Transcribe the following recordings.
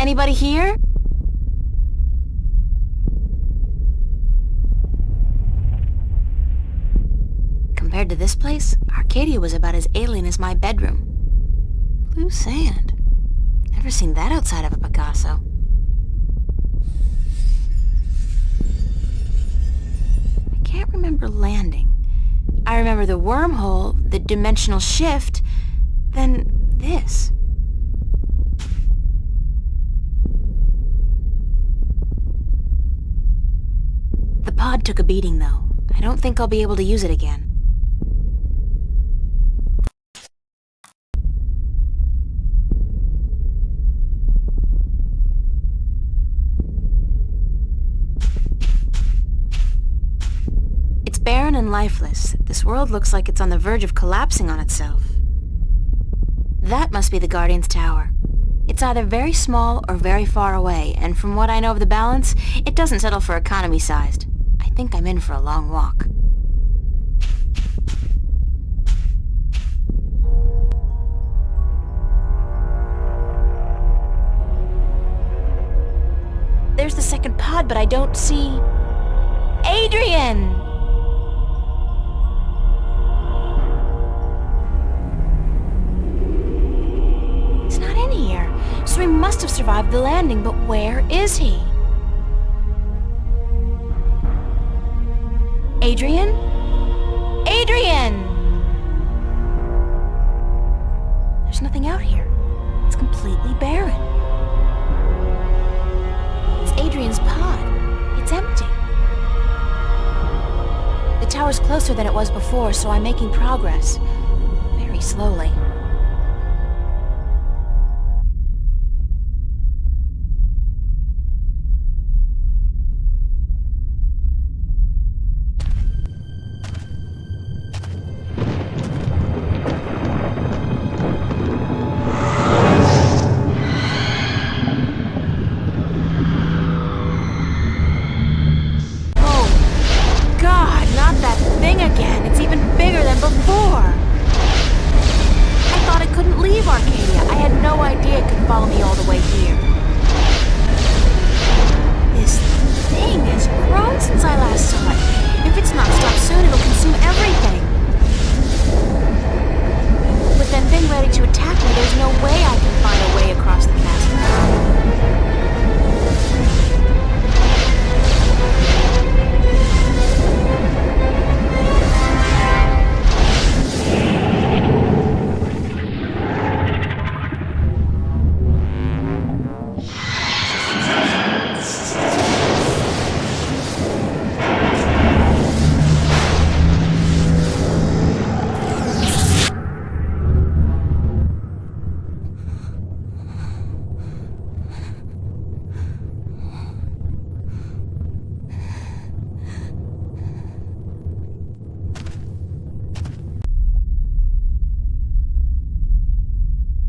Anybody here? Compared to this place, Arcadia was about as alien as my bedroom. Blue sand. Never seen that outside of a Picasso. I can't remember landing. I remember the wormhole, the dimensional shift, then this. The pod took a beating, though. I don't think I'll be able to use it again. It's barren and lifeless. This world looks like it's on the verge of collapsing on itself. That must be the Guardian's Tower. It's either very small or very far away, and from what I know of the balance, it doesn't settle for economy-sized. I think I'm in for a long walk. There's the second pod, but I don't see... Adrian! He's not in here, so he must have survived the landing, but where is he? Adrian? Adrian! There's nothing out here. It's completely barren. It's Adrian's pod. It's empty. The tower's closer than it was before, so I'm making progress. Very slowly.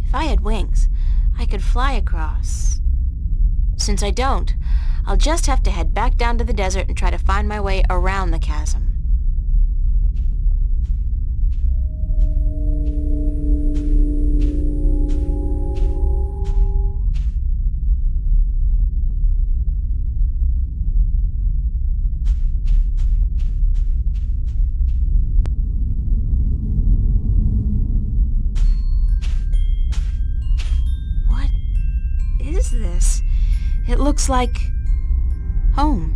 If I had wings, I could fly across. Since I don't, I'll just have to head back down to the desert and try to find my way around the chasm. This? It looks like... home.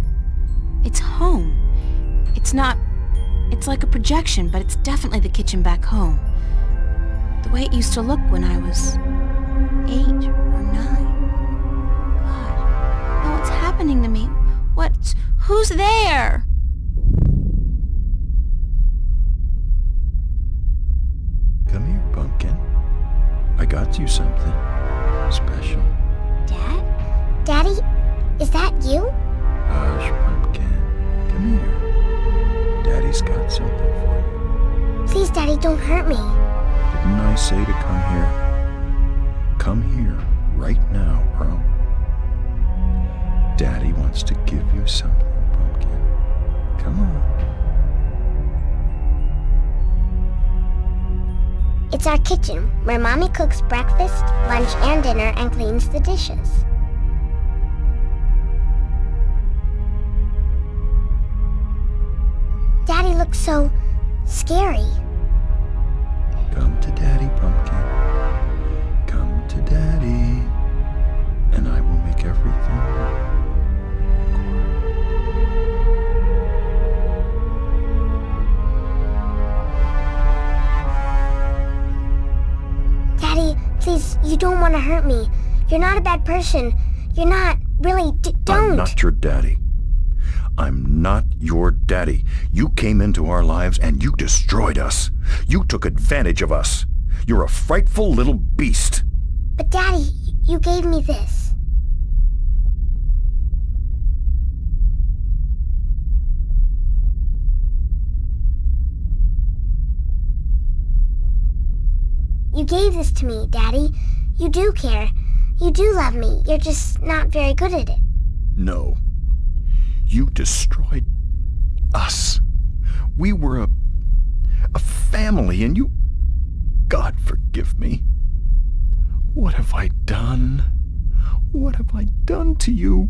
It's home. It's not... It's like a projection, but it's definitely the kitchen back home. The way it used to look when I was 8 or 9. God, what's happening to me? Who's there? Come here, Pumpkin. I got you something special. Daddy, is that you? Hush, Pumpkin. Come here. Daddy's got something for you. Please, Daddy, don't hurt me. Didn't I say to come here? Come here, right now, bro. Daddy wants to give you something, Pumpkin. Come on. It's our kitchen, where Mommy cooks breakfast, lunch, and dinner and cleans the dishes. look so scary. Come to Daddy, Pumpkin. Come to Daddy, and I will make everything quiet. Daddy, please, you don't want to hurt me. You're not a bad person. You're not, really, don't. I'm not your daddy. I'm not your daddy. You came into our lives and you destroyed us. You took advantage of us. You're a frightful little beast. But Daddy, you gave me this. You gave this to me, Daddy. You do care. You do love me. You're just not very good at it. No. You destroyed us. We were a family, and you... God forgive me. What have I done? What have I done to you?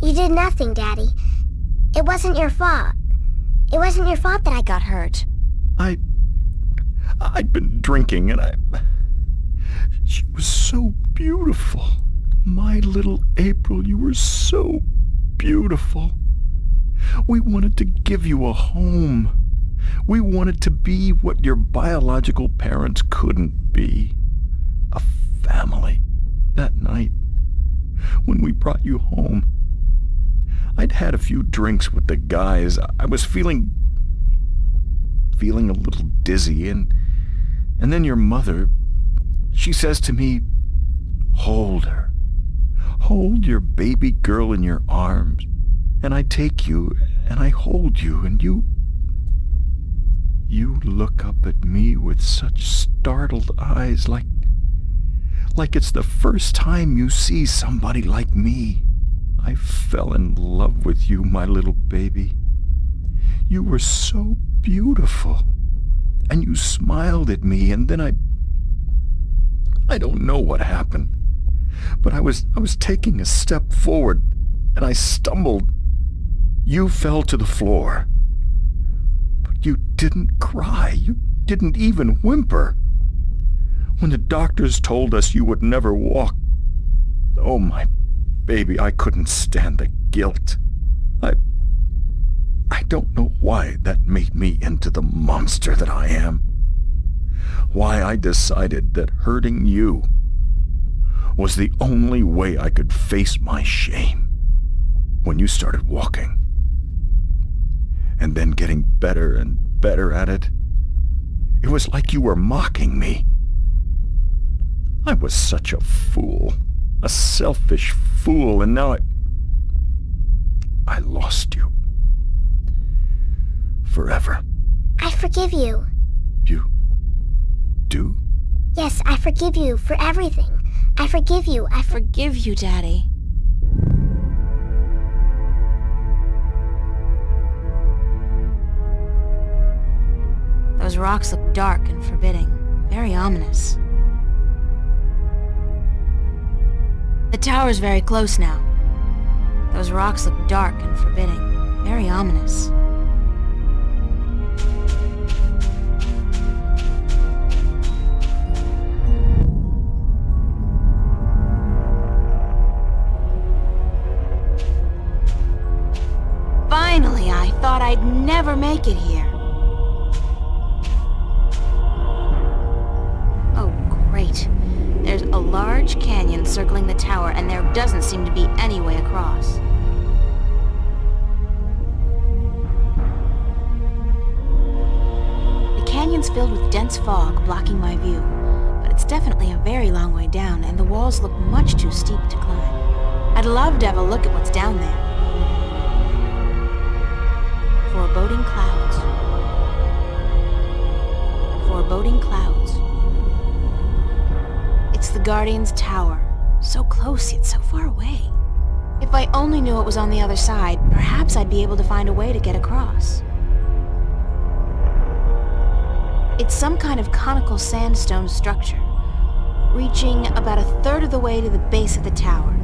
You did nothing, Daddy. It wasn't your fault. It wasn't your fault that I got hurt. I'd been drinking, and she was so beautiful. My little April, you were so beautiful. We wanted to give you a home. We wanted to be what your biological parents couldn't be. A family. That night, when we brought you home, I'd had a few drinks with the guys. I was feeling a little dizzy, and then your mother, she says to me, "Hold her. Hold your baby girl in your arms." And I take you, and I hold you, and you look up at me with such startled eyes, like it's the first time you see somebody like me. I fell in love with you, my little baby. You were so beautiful, and you smiled at me, and then I don't know what happened, but I was taking a step forward, and I stumbled. You fell to the floor. But you didn't cry. You didn't even whimper. When the doctors told us you would never walk, oh, my baby, I couldn't stand the guilt. I don't know why that made me into the monster that I am. Why I decided that hurting you was the only way I could face my shame. When you started walking, and then getting better and better at it, it was like you were mocking me. I was such a fool, a selfish fool, and now I lost you. Forever. I forgive you. You do? Yes, I forgive you for everything. I forgive you. I Forgive you, Daddy. Those rocks look dark and forbidding, very ominous. The tower's very close now. Those rocks look dark and forbidding, very ominous. Finally, I thought I'd never make it here. There's a large canyon circling the tower, and there doesn't seem to be any way across. The canyon's filled with dense fog, blocking my view, but it's definitely a very long way down, and the walls look much too steep to climb. I'd love to have a look at what's down there. Foreboding clouds. Foreboding clouds. It's the Guardian's Tower. So close, yet so far away. If I only knew it was on the other side, perhaps I'd be able to find a way to get across. It's some kind of conical sandstone structure, reaching about a third of the way to the base of the tower.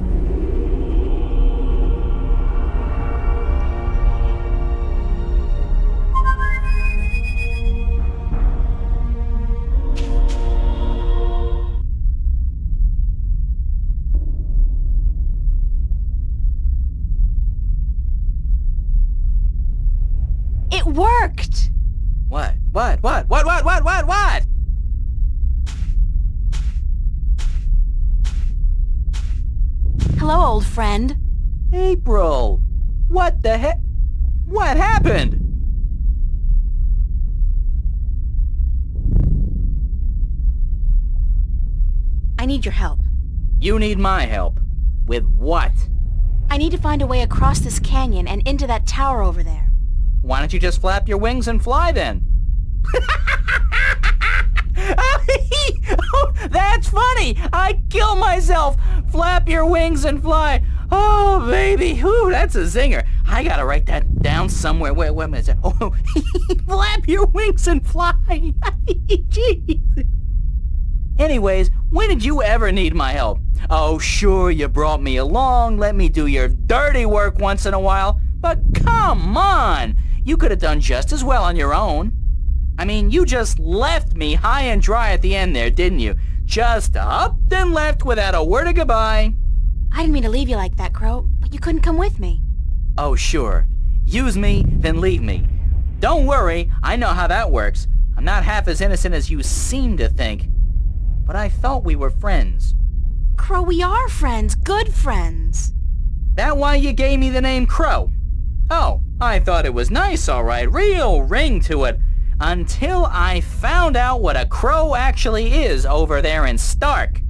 friend. April! What the heck? What happened? I need your help. You need my help. With what? I need to find a way across this canyon and into that tower over there. Why don't you just flap your wings and fly then? Oh, that's funny! I kill myself! Flap your wings and fly! Oh, baby! Ooh, that's a zinger. I gotta write that down somewhere. Wait a minute. Oh, flap your wings and fly! Jeez. Anyways, when did you ever need my help? Oh, sure, you brought me along, let me do your dirty work once in a while, but come on! You could have done just as well on your own. I mean, you just left me high and dry at the end there, didn't you? Just up and left without a word of goodbye. I didn't mean to leave you like that, Crow, but you couldn't come with me. Oh, sure. Use me, then leave me. Don't worry, I know how that works. I'm not half as innocent as you seem to think. But I thought we were friends. Crow, we are friends, good friends. That why you gave me the name Crow? Oh, I thought it was nice, all right. Real ring to it. Until I found out what a crow actually is over there in Stark.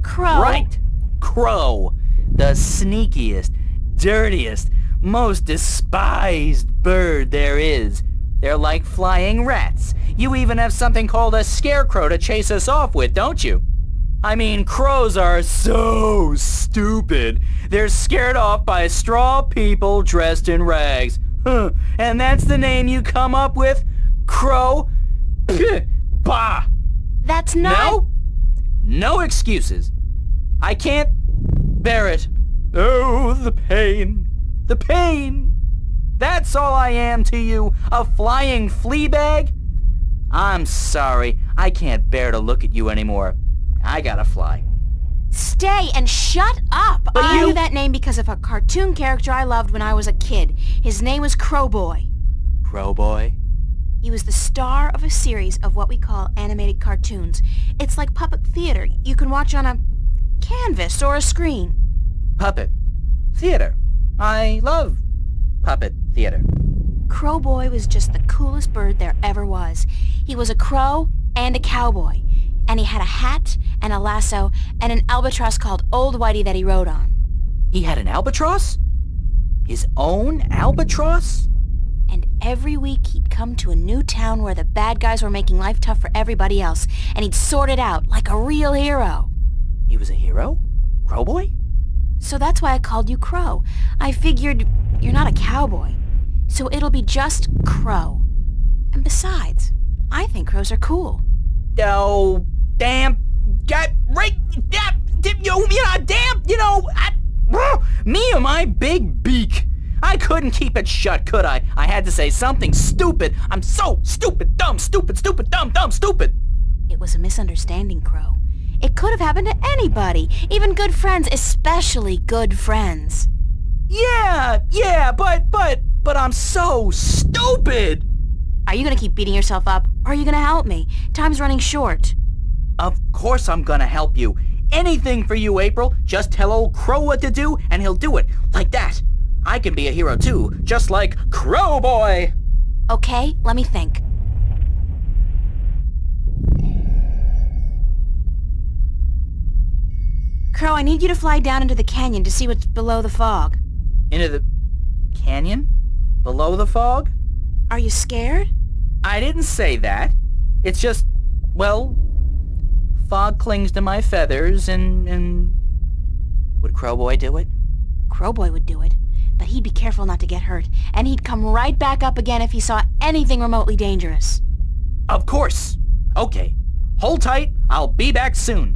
Crow? Right. Crow. The sneakiest, dirtiest, most despised bird there is. They're like flying rats. You even have something called a scarecrow to chase us off with, don't you? I mean, crows are so stupid. They're scared off by straw people dressed in rags. Huh. And that's the name you come up with? Crow? Bah! That's not... No excuses. I can't bear it. Oh, the pain. The pain. That's all I am to you, a flying flea bag? I'm sorry, I can't bear to look at you anymore. I gotta fly. Stay and shut up! But I you- knew that name because of a cartoon character I loved when I was a kid. His name was Crowboy. Crowboy? He was the star of a series of what we call animated cartoons. It's like puppet theater you can watch on a canvas or a screen. Puppet. Theater. I love puppet theater. Crowboy was just the coolest bird there ever was. He was a crow and a cowboy. And he had a hat and a lasso and an albatross called Old Whitey that he rode on. He had an albatross? His own albatross? And every week he'd come to a new town where the bad guys were making life tough for everybody else, and he'd sort it out like a real hero. He was a hero? Crowboy? So that's why I called you Crow. I figured you're not a cowboy, so it'll be just Crow. And besides, I think crows are cool. Oh, damn. Got right. Me and my big beak. I couldn't keep it shut, could I? I had to say something stupid. I'm so stupid, dumb, stupid, dumb, stupid. It was a misunderstanding, Crow. It could have happened to anybody, even good friends, especially good friends. Yeah, but I'm so stupid. Are you gonna keep beating yourself up, or are you gonna help me? Time's running short. Of course I'm gonna help you. Anything for you, April. Just tell old Crow what to do, and he'll do it. Like that. I can be a hero too, just like Crowboy. Okay, let me think. Crow, I need you to fly down into the canyon to see what's below the fog. Into the canyon? Below the fog? Are you scared? I didn't say that. It's just, well, fog clings to my feathers and... Would Crowboy do it? Crowboy would do it, but he'd be careful not to get hurt, and he'd come right back up again if he saw anything remotely dangerous. Of course. Okay. Hold tight. I'll be back soon.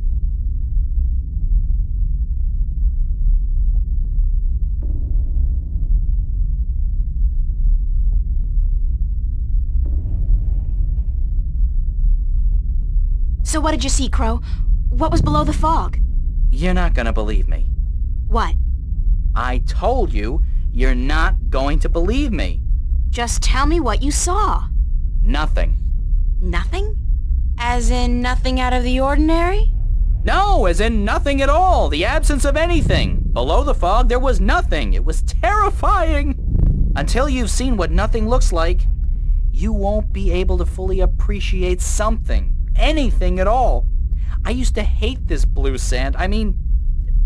So what did you see, Crow? What was below the fog? You're not gonna believe me. What? I told you, you're not going to believe me. Just tell me what you saw. Nothing. Nothing? As in nothing out of the ordinary? No, as in nothing at all. The absence of anything. Below the fog, there was nothing. It was terrifying. Until you've seen what nothing looks like, you won't be able to fully appreciate something, anything at all. I used to hate this blue sand. I mean,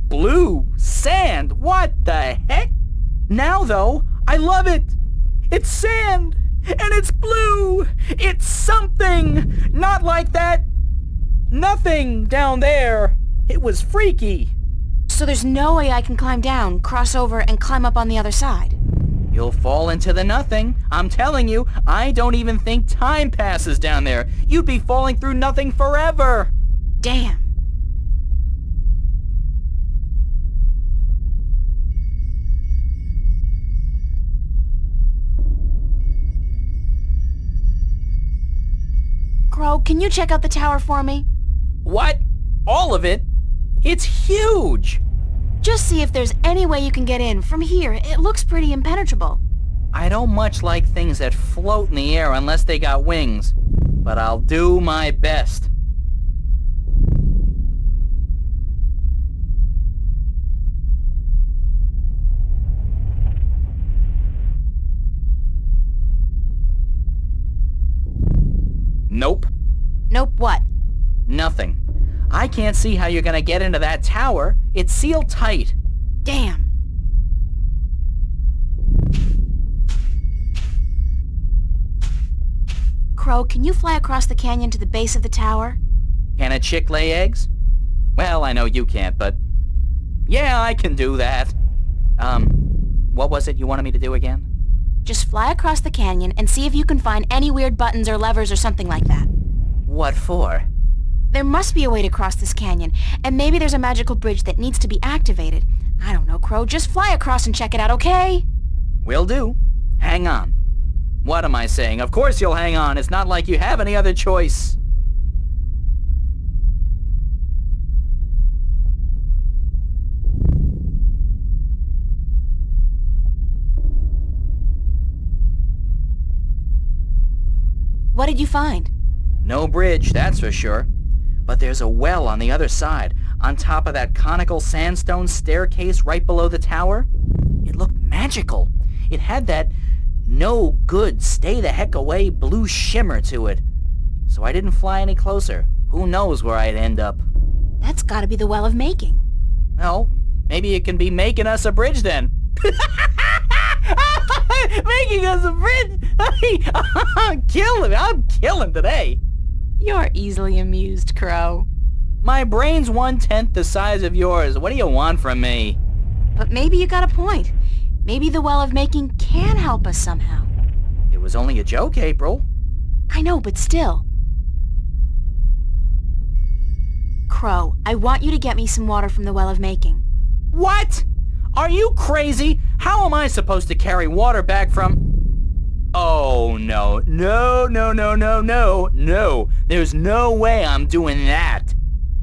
blue sand. What the heck? Now, though, I love it. It's sand, and it's blue. It's something. Not like that nothing down there. It was freaky. So there's no way I can climb down, cross over, and climb up on the other side? You'll fall into the nothing. I'm telling you, I don't even think time passes down there. You'd be falling through nothing forever. Damn. Crow, can you check out the tower for me? What? All of it? It's huge! Just see if there's any way you can get in. From here, it looks pretty impenetrable. I don't much like things that float in the air unless they got wings, but I'll do my best. Nope. Nope, what? Nothing. I can't see how you're gonna get into that tower. It's sealed tight. Damn. Crow, can you fly across the canyon to the base of the tower? Can a chick lay eggs? Well, I know you can't, but... yeah, I can do that. What was it you wanted me to do again? Just fly across the canyon and see if you can find any weird buttons or levers or something like that. What for? There must be a way to cross this canyon, and maybe there's a magical bridge that needs to be activated. I don't know, Crow. Just fly across and check it out, okay? Will do. Hang on. What am I saying? Of course you'll hang on. It's not like you have any other choice. What did you find? No bridge, that's for sure. But there's a well on the other side, on top of that conical sandstone staircase right below the tower. It looked magical. It had that no good, stay the heck away blue shimmer to it. So I didn't fly any closer. Who knows where I'd end up? That's gotta be the Well of Making. Well, maybe it can be making us a bridge then. Making us a bridge? I'm killing today. You're easily amused, Crow. My brain's 1/10 the size of yours. What do you want from me? But maybe you got a point. Maybe the Well of Making can help us somehow. It was only a joke, April. I know, but still. Crow, I want you to get me some water from the Well of Making. What? Are you crazy? How am I supposed to carry water back from... Oh, no. No. There's no way I'm doing that.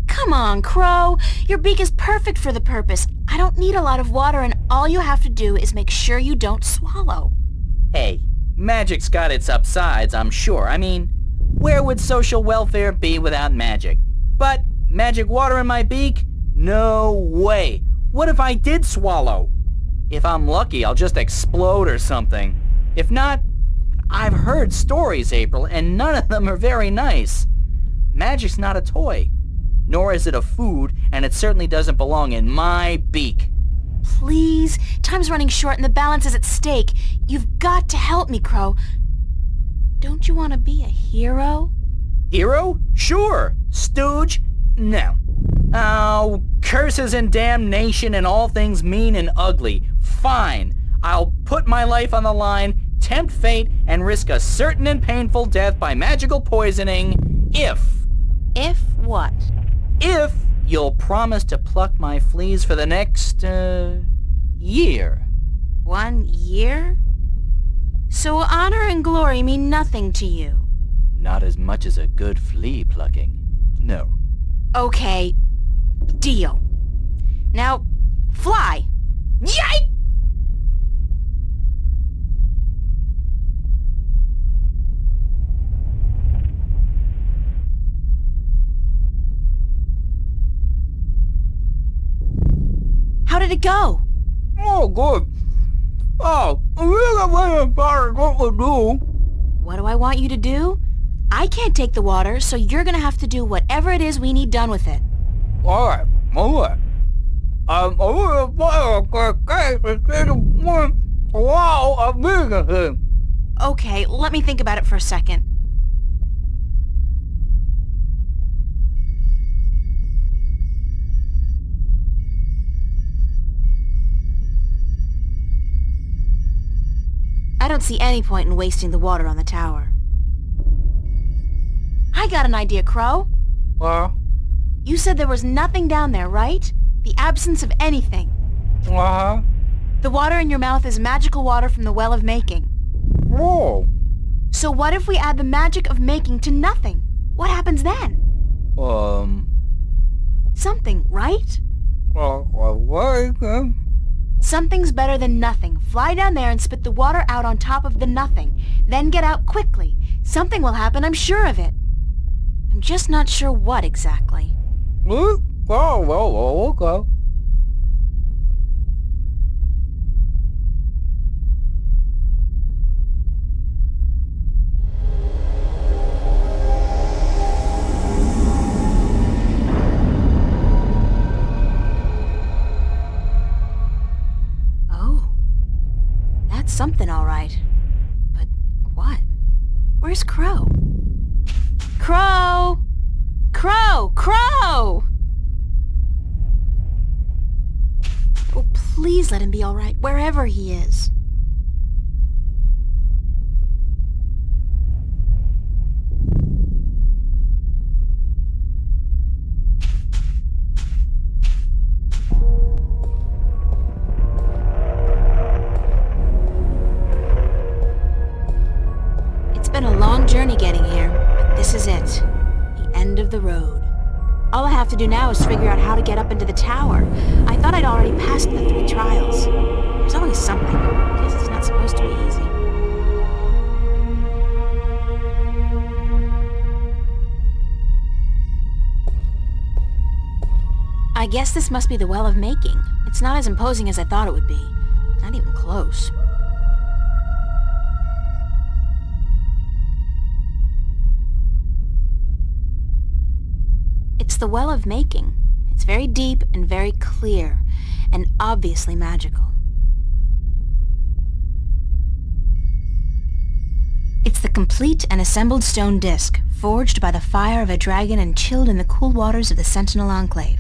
Come on, Crow. Your beak is perfect for the purpose. I don't need a lot of water, and all you have to do is make sure you don't swallow. Hey, magic's got its upsides, I'm sure. I mean, where would social welfare be without magic? But magic water in my beak? No way. What if I did swallow? If I'm lucky, I'll just explode or something. If not, I've heard stories, April, and none of them are very nice. Magic's not a toy. Nor is it a food, and it certainly doesn't belong in my beak. Please, time's running short and the balance is at stake. You've got to help me, Crow. Don't you want to be a hero? Hero? Sure. Stooge? No. Oh, curses and damnation and all things mean and ugly. Fine. I'll put my life on the line, tempt fate, and risk a certain and painful death by magical poisoning if... If what? If you'll promise to pluck my fleas for the next, year. 1 year? So honor and glory mean nothing to you? Not as much as a good flea plucking. No. Okay, deal. Now, fly! Yike! How did it go? Oh, good. Oh, I really about what we do. What do I want you to do? I can't take the water, so you're gonna have to do whatever it is we need done with it. Alright. I'm over the fire instead of one wow of bigger. Okay, let me think about it for a second. I don't see any point in wasting the water on the tower. I got an idea, Crow. Well, You said there was nothing down there, right? The absence of anything. The water in your mouth is magical water from the Well of Making. Oh. So what if we add the magic of making to nothing? What happens then? Something, right? Something's better than nothing. Fly down there and spit the water out on top of the nothing. Then get out quickly. Something will happen, I'm sure of it. I'm just not sure what exactly. Okay. Oh. That's something, all right. But what? Where's Crow? Crow! Crow! Crow! Oh, please let him be all right, wherever he is. It's been a long journey getting here, but this is it. The end of the road. All I have to do now is figure out how to get up into the tower. I thought I'd already passed the 3 trials. There's always something. I guess it's not supposed to be easy. I guess this must be the Well of Making. It's not as imposing as I thought it would be. Not even close. It's the Well of Making. It's very deep and very clear, and obviously magical. It's the complete and assembled stone disc, forged by the fire of a dragon and chilled in the cool waters of the Sentinel Enclave.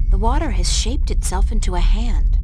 The water has shaped itself into a hand.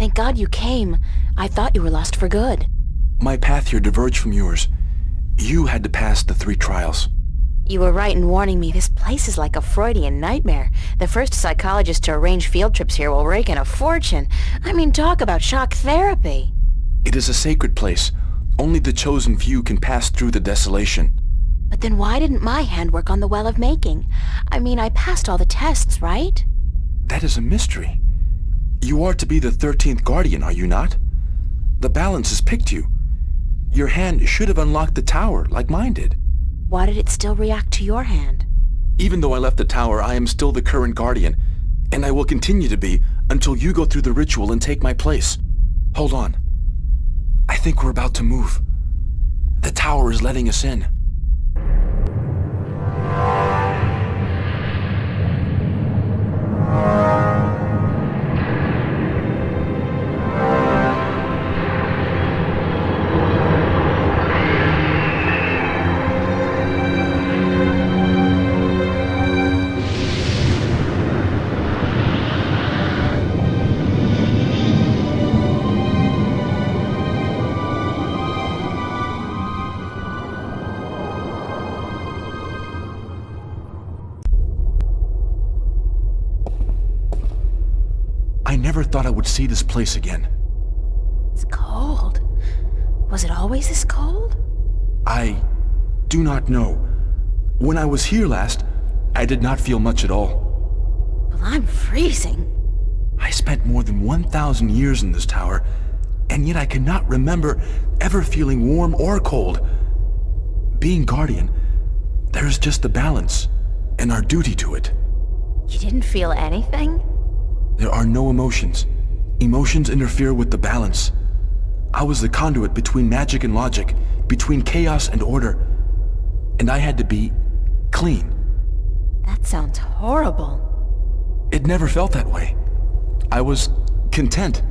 Thank God you came. I thought you were lost for good. My path here diverged from yours. You had to pass the 3 trials. You were right in warning me. This place is like a Freudian nightmare. The first psychologist to arrange field trips here will rake in a fortune. I mean, talk about shock therapy. It is a sacred place. Only the chosen few can pass through the desolation. But then why didn't my hand work on the Well of Making? I mean, I passed all the tests, right? That is a mystery. You are to be the 13th Guardian, are you not? The balance has picked you. Your hand should have unlocked the tower, like mine did. Why did it still react to your hand? Even though I left the tower, I am still the current Guardian, and I will continue to be until you go through the ritual and take my place. Hold on. I think we're about to move. The tower is letting us in. I never thought I would see this place again. It's cold. Was it always this cold? I do not know. When I was here last, I did not feel much at all. Well, I'm freezing. I spent more than 1,000 years in this tower, and yet I cannot remember ever feeling warm or cold. Being Guardian, there is just the balance, and our duty to it. You didn't feel anything? There are no emotions. Emotions interfere with the balance. I was the conduit between magic and logic, between chaos and order, and I had to be clean. That sounds horrible. It never felt that way. I was content,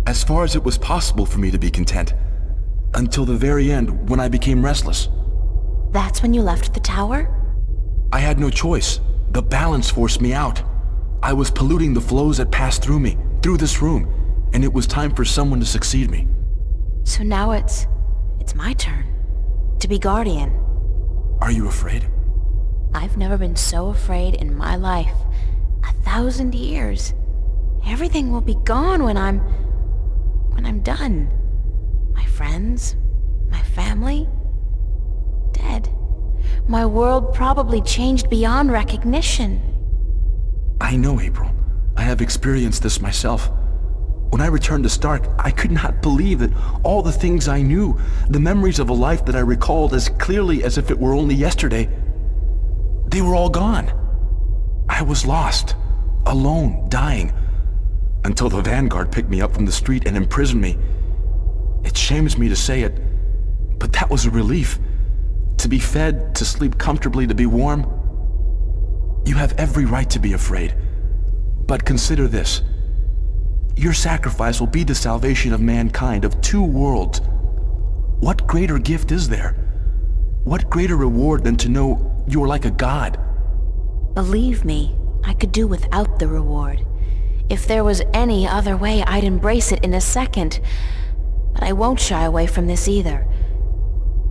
as far as it was possible for me to be content, until the very end when I became restless. That's when you left the tower? I had no choice. The balance forced me out. I was polluting the flows that passed through me, through this room, and it was time for someone to succeed me. So now it's my turn to be Guardian. Are you afraid? I've never been so afraid in my life. 1,000 years. Everything will be gone when I'm done. My friends, my family, dead. My world probably changed beyond recognition. I know, April. I have experienced this myself. When I returned to Stark, I could not believe that all the things I knew, the memories of a life that I recalled as clearly as if it were only yesterday, they were all gone. I was lost, alone, dying, until the Vanguard picked me up from the street and imprisoned me. It shames me to say it, but that was a relief. To be fed, to sleep comfortably, to be warm. You have every right to be afraid. But consider this. Your sacrifice will be the salvation of mankind, of 2 worlds. What greater gift is there? What greater reward than to know you are like a god? Believe me, I could do without the reward. If there was any other way, I'd embrace it in a second. But I won't shy away from this either.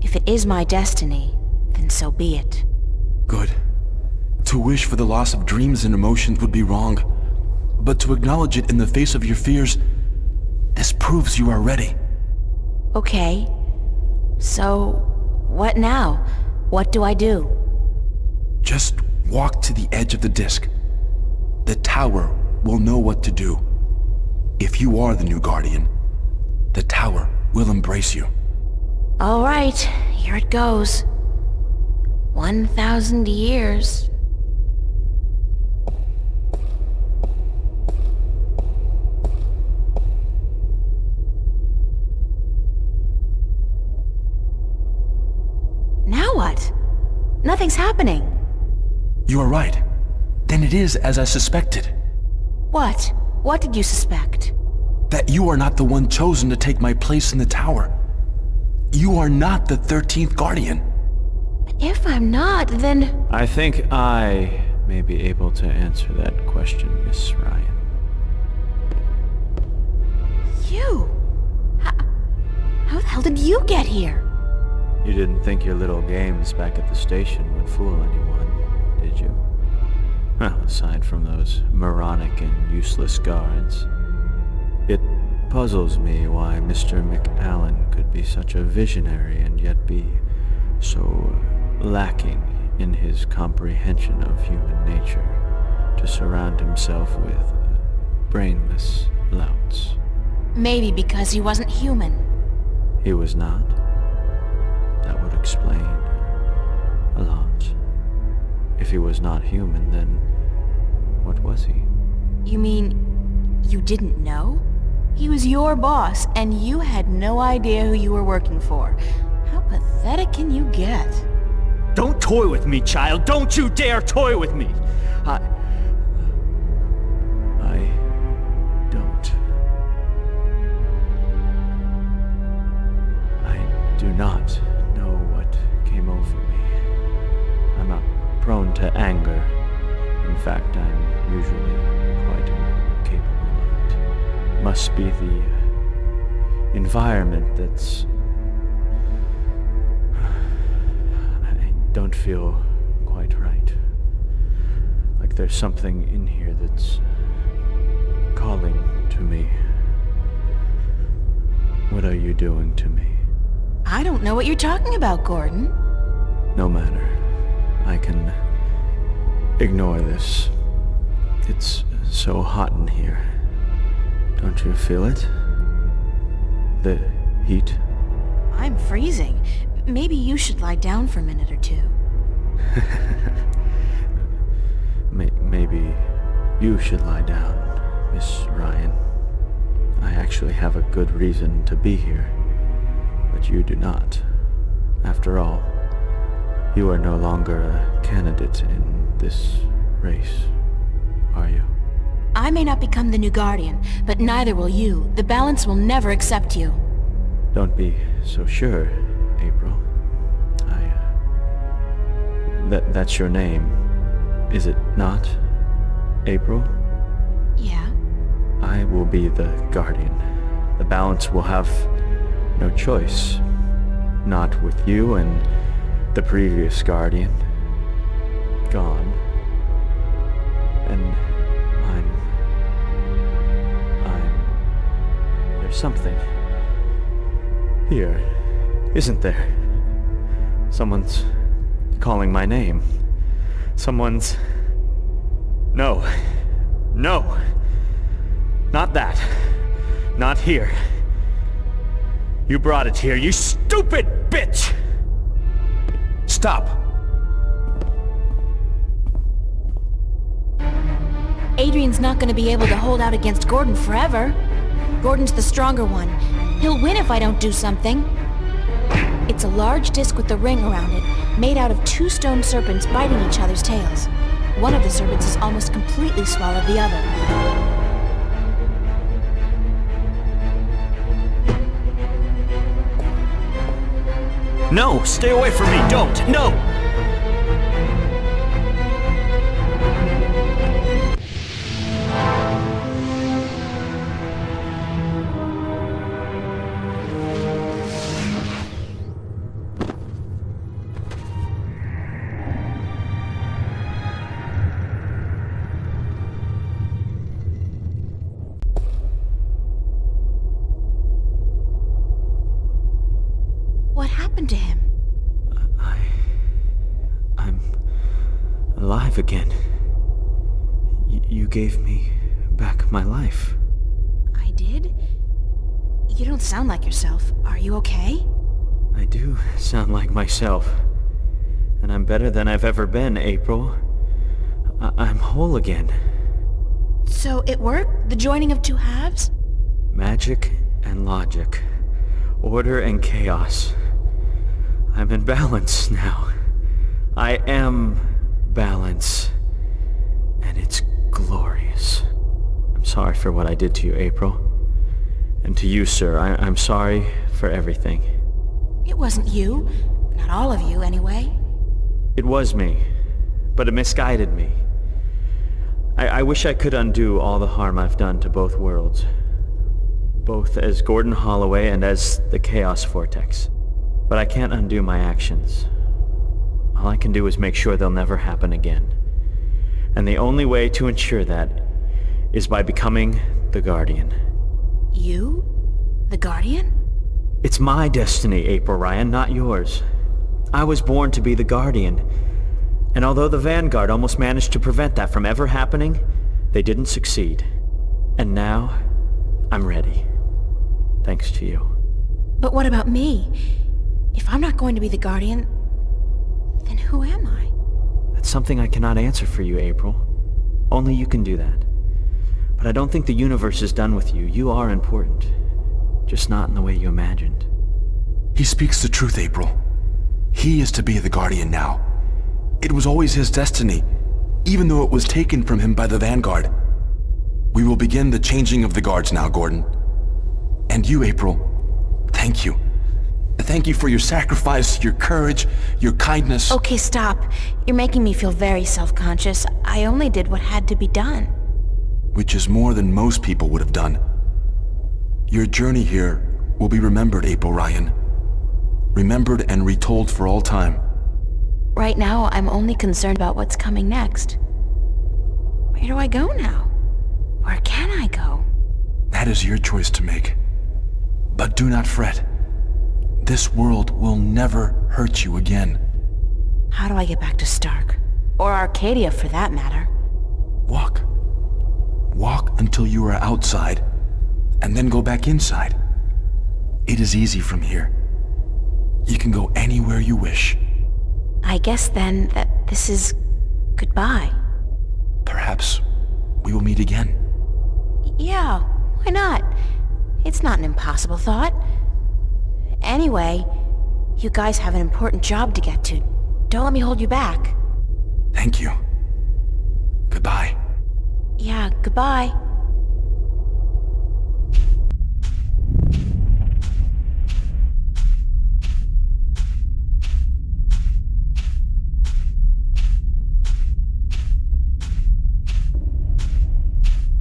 If it is my destiny, then so be it. Good. To wish for the loss of dreams and emotions would be wrong. But to acknowledge it in the face of your fears, this proves you are ready. Okay. So, what now? What do I do? Just walk to the edge of the disc. The tower will know what to do. If you are the new Guardian, the tower will embrace you. All right, here it goes. 1,000 years. Now what? Nothing's happening. You are right. Then it is as I suspected. What? What did you suspect? That you are not the one chosen to take my place in the tower. You are not the 13th Guardian. If I'm not, then... I think I may be able to answer that question, Miss Ryan. you get here? You didn't think your little games back at the station would fool anyone, did you? Well, aside from those moronic and useless guards. It puzzles me why Mr. McAllen could be such a visionary and yet be so lacking in his comprehension of human nature to surround himself with brainless louts. Maybe because he wasn't human. He was not. That would explain a lot. If he was not human, then what was he? You mean you didn't know? He was your boss, and you had no idea who you were working for. How pathetic can you get? Don't toy with me, child! Don't you dare toy with me! I don't. I do not know what came over me. I'm not prone to anger. In fact, I'm usually quite incapable of it. Must be the environment that's... I don't feel quite right. Like there's something in here that's calling to me. What are you doing to me? I don't know what you're talking about, Gordon. No matter. I can ignore this. It's so hot in here. Don't you feel it? The heat? I'm freezing. Maybe you should lie down for a minute or two. Maybe you should lie down, Miss Ryan. I actually have a good reason to be here, but you do not. After all, you are no longer a candidate in this race, are you? I may not become the new Guardian, but neither will you. The Balance will never accept you. Don't be so sure, April. That's your name, is it not? April? Yeah? I will be the Guardian. The Balance will have no choice. Not with you and the previous Guardian gone. And there's something here, isn't there? Someone's calling my name. Someone's... No. No. Not that. Not here. You brought it here, you stupid bitch! Stop! Adrian's not going to be able to hold out against Gordon forever. Gordon's the stronger one. He'll win if I don't do something. It's a large disc with a ring around it, made out of 2 stone serpents biting each other's tails. One of the serpents has almost completely swallowed the other. No! Stay away from me! Don't! No! What happened to him? I'm alive again. You gave me back my life. I did? You don't sound like yourself. Are you okay? I do sound like myself. And I'm better than I've ever been, April. I'm whole again. So it worked? The joining of 2 halves? Magic and logic. Order and chaos. I'm in balance now. I am balance. And it's glorious. I'm sorry for what I did to you, April. And to you, sir, I'm sorry for everything. It wasn't you. Not all of you, anyway. It was me, but it misguided me. I wish I could undo all the harm I've done to both worlds. both as Gordon Holloway and as the Chaos Vortex. But I can't undo my actions. All I can do is make sure they'll never happen again. And the only way to ensure that is by becoming the Guardian. You? The Guardian? It's my destiny, April Ryan, not yours. I was born to be the Guardian. And although the Vanguard almost managed to prevent that from ever happening, they didn't succeed. And now, I'm ready. Thanks to you. But what about me? If I'm not going to be the Guardian, then who am I? That's something I cannot answer for you, April. Only you can do that. But I don't think the universe is done with you. You are important. Just not in the way you imagined. He speaks the truth, April. He is to be the Guardian now. It was always his destiny, even though it was taken from him by the Vanguard. We will begin the changing of the guards now, Gordon. And you, April, thank you. Thank you for your sacrifice, your courage, your kindness. Okay, stop. You're making me feel very self-conscious. I only did what had to be done. Which is more than most people would have done. Your journey here will be remembered, April Ryan. Remembered and retold for all time. Right now, I'm only concerned about what's coming next. Where do I go now? Where can I go? That is your choice to make. But do not fret. This world will never hurt you again. How do I get back to Stark? Or Arcadia, for that matter. Walk. Walk until you are outside, and then go back inside. It is easy from here. You can go anywhere you wish. I guess then that this is goodbye. Perhaps we will meet again. Yeah, why not? It's not an impossible thought. Anyway, you guys have an important job to get to. Don't let me hold you back. Thank you. Goodbye. Yeah, goodbye.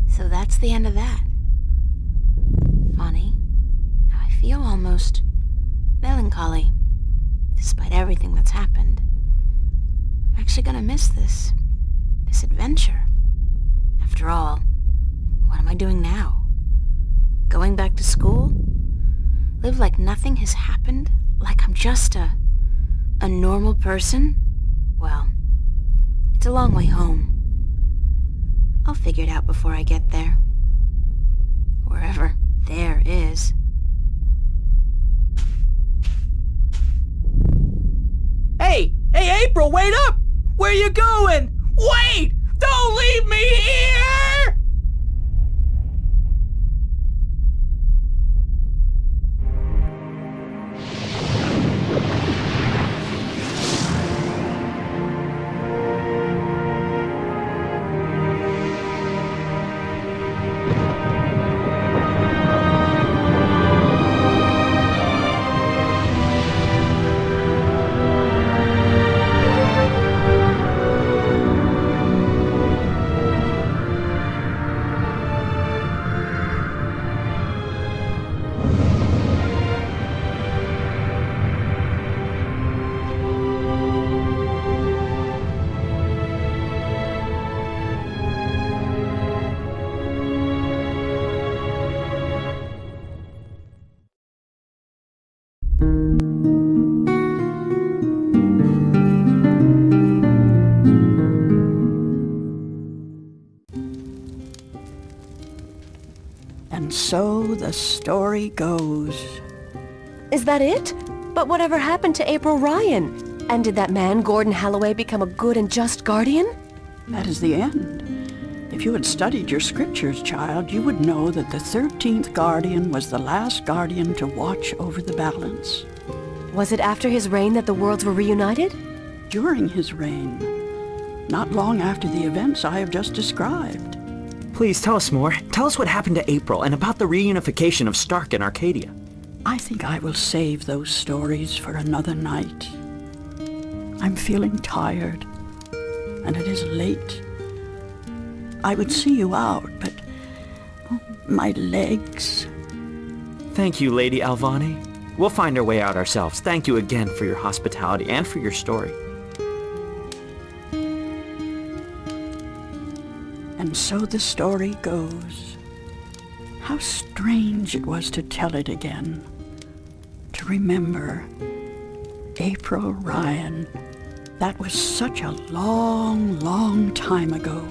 So that's the end of that. Funny. I feel almost melancholy, despite everything that's happened. I'm actually gonna miss this adventure. After all, what am I doing now? Going back to school? Live like nothing has happened? Like I'm just a normal person? Well, it's a long way home. I'll figure it out before I get there. Wherever there is. Hey, April, wait up! Where you going? Wait! Don't leave me here! And so the story goes. Is that it? But whatever happened to April Ryan? And did that man, Gordon Holloway, become a good and just guardian? That is the end. If you had studied your scriptures, child, you would know that the 13th Guardian was the last Guardian to watch over the balance. Was it after his reign that the worlds were reunited? During his reign. Not long after the events I have just described. Please tell us more. Tell us what happened to April and about the reunification of Stark and Arcadia. I think I will save those stories for another night. I'm feeling tired, and it is late. I would see you out, but my legs, Thank you, Lady Alvani. We'll find our way out ourselves. Thank you again for your hospitality and for your story. And so the story goes. How strange it was to tell it again. To remember April Ryan. That was such a long, long time ago.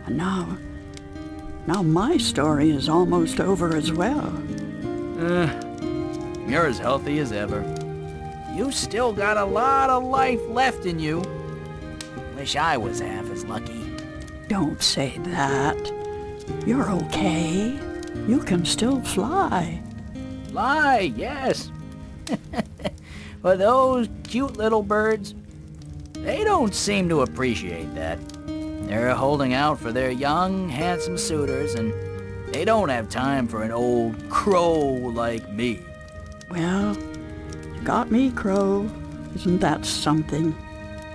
And now my story is almost over as well. You're as healthy as ever. You still got a lot of life left in you. Wish I was half as lucky. Don't say that. You're okay. You can still fly. Fly, yes. But those cute little birds, they don't seem to appreciate that. They're holding out for their young, handsome suitors, and they don't have time for an old crow like me. Well, you got me, Crow. Isn't that something?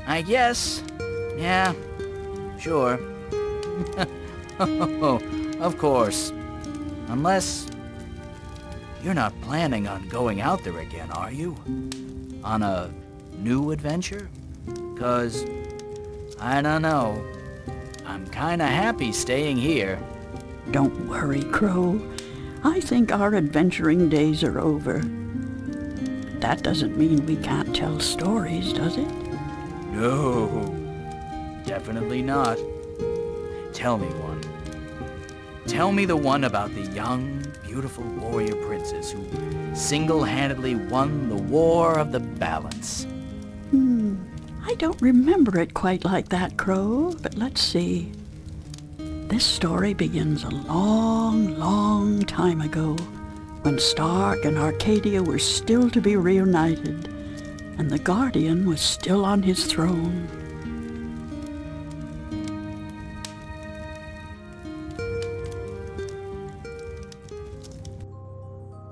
I guess. Yeah, sure. Of course. Unless you're not planning on going out there again, are you? On a new adventure? 'Cause, I don't know. I'm kinda happy staying here. Don't worry, Crow. I think our adventuring days are over. That doesn't mean we can't tell stories, does it? No, definitely not. Tell me one. Tell me the one about the young, beautiful warrior princess who single-handedly won the War of the Balance. I don't remember it quite like that, Crow, but let's see. This story begins a long, long time ago, when Stark and Arcadia were still to be reunited, and the Guardian was still on his throne.